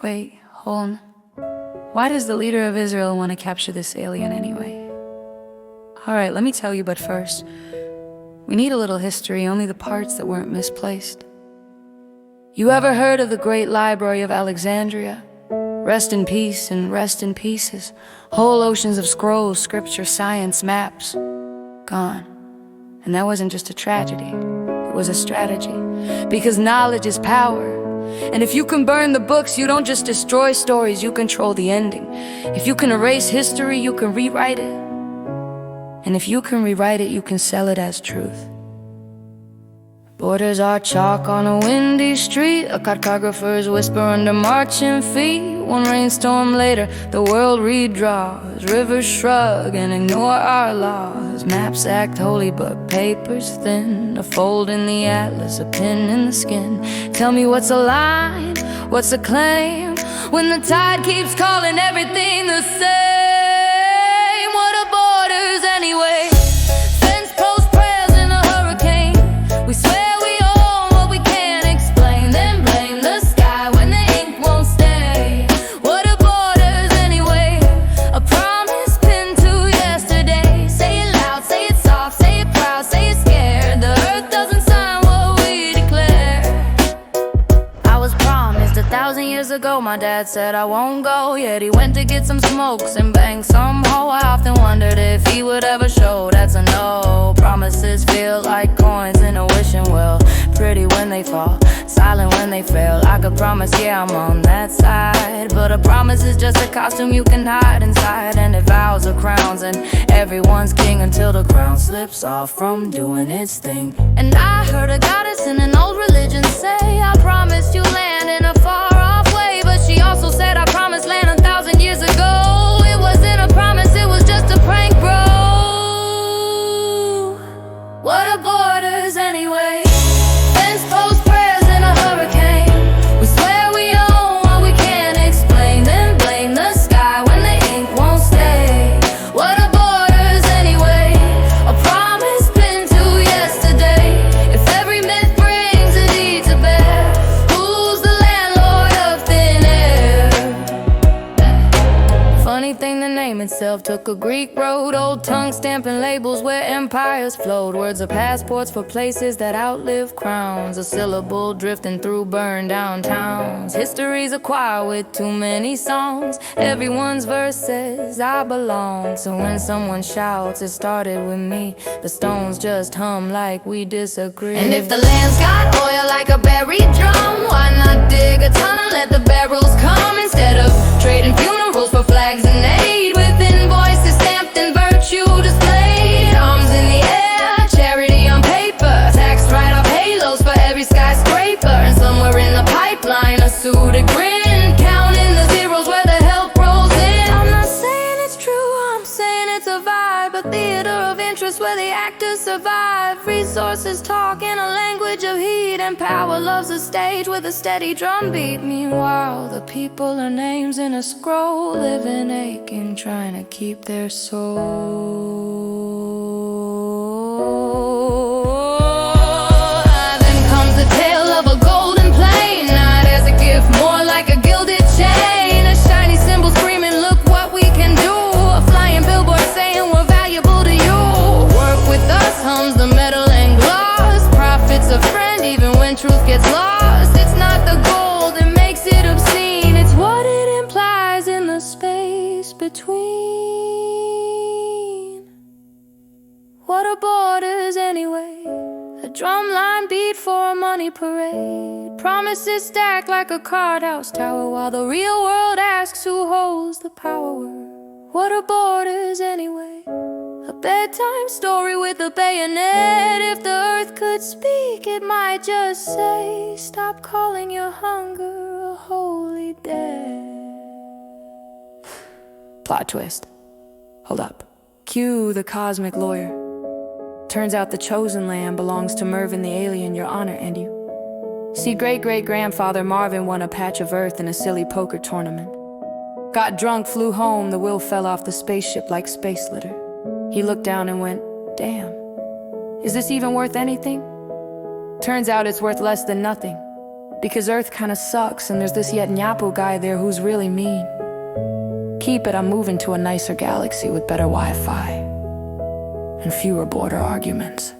Wait, hold on. Why does the leader of Israel want to capture this alien anyway? Alright, let me tell you, but first, we need a little history, only the parts that weren't misplaced. You ever heard of the great library of Alexandria? Rest in peace and rest in pieces. Whole oceans of scrolls, scripture, science, maps, gone. And that wasn't just a tragedy, it was a strategy. Because knowledge is power. And if you can burn the books, you don't just destroy stories, you control the ending. If you can erase history, you can rewrite it. And if you can rewrite it, you can sell it as truth. Borders are chalk on a windy street. A cartographer's whisper under marching feet. One rainstorm later, the world redraws. Rivers shrug and ignore our laws. Maps act holy, but paper's thin. A fold in the atlas, a pin in the skin. Tell me what's a line, what's a claim, when the tide keeps calling everything the same. What are borders anyway? Fence post prayers in a hurricane. We swear ago, my dad said I won't go, yet he went to get some smokes and banged some hoe. I often wondered if he would ever show. That's a no. Promises feel like coins in a wishing well. Pretty when they fall, silent when they fail. I could promise, yeah, I'm on that side, but a promise is just a costume you can hide inside. And it vows are crowns, and everyone's king until the crown slips off from doing its thing. And I heard a goddess in an old religion say, I promised you land in a far off way. But she also said I promised land 1,000 years ago. It wasn't a promise, it was just a prank, bro. What are borders anyway? Fence post prayers in a hurricane. We swear we own what we can't explain, then blame the sky when the ink won't stay. What are borders anyway? A promise pinned to yesterday. If every myth brings a deed to bear, who's the landlord of thin air? Funny thing, the name itself took a Greek road. Old tongue stamping labels where empires flowed. Words are passports for places that outlive crowns. A syllable drifting through burned down towns. History's a choir with too many songs. Everyone's verse says I belong. So when someone shouts it started with me, the stones just hum like we disagree. And if the land's got oil like a buried drum, why not dig a tunnel, let the barrels come, instead of trading funerals for flags and aid, with invoices stamped in virtue displayed. Arms in the air, charity on paper, tax write-off halos for every skyscraper. And somewhere in the pipeline, a suited grin, counting the zeros where the help rolls in. I'm not saying it's true, I'm saying it's a vibe, a theater of interest where the actors survive. Resources talk in a language of heat, and power loves a stage with a steady drum beat. Meanwhile, the people are names in a scroll, living aching, trying to keep their soul. Then comes the tale of a golden plane, not as a gift, more like a gilded chain. A shiny symbol screaming, look what we can do. A flying billboard saying we're valuable to you. Work with us hums the metal and gloss. Profit's a friend even when truth gets lost. It's not the gold that makes it obscene, it's what it implies in the space between. What are borders anyway? A drumline beat for a money parade. Promises stacked like a card house tower, while the real world asks who holds the power. What are borders anyway? A bedtime story with a bayonet. If the earth could speak, it might just say, stop calling your hunger a holy debt. Plot twist. Hold up. Cue the cosmic lawyer. Turns out the chosen land belongs to Mervin the alien, your honor, and you. See, great-great-grandfather Marvin won a patch of earth in a silly poker tournament. Got drunk, flew home, the wheel fell off the spaceship like space litter. He looked down and went, damn, is this even worth anything? Turns out it's worth less than nothing. Because Earth kinda sucks and there's this Netanyahu guy there who's really mean. Keep it, I'm moving to a nicer galaxy with better Wi-Fi and fewer border arguments.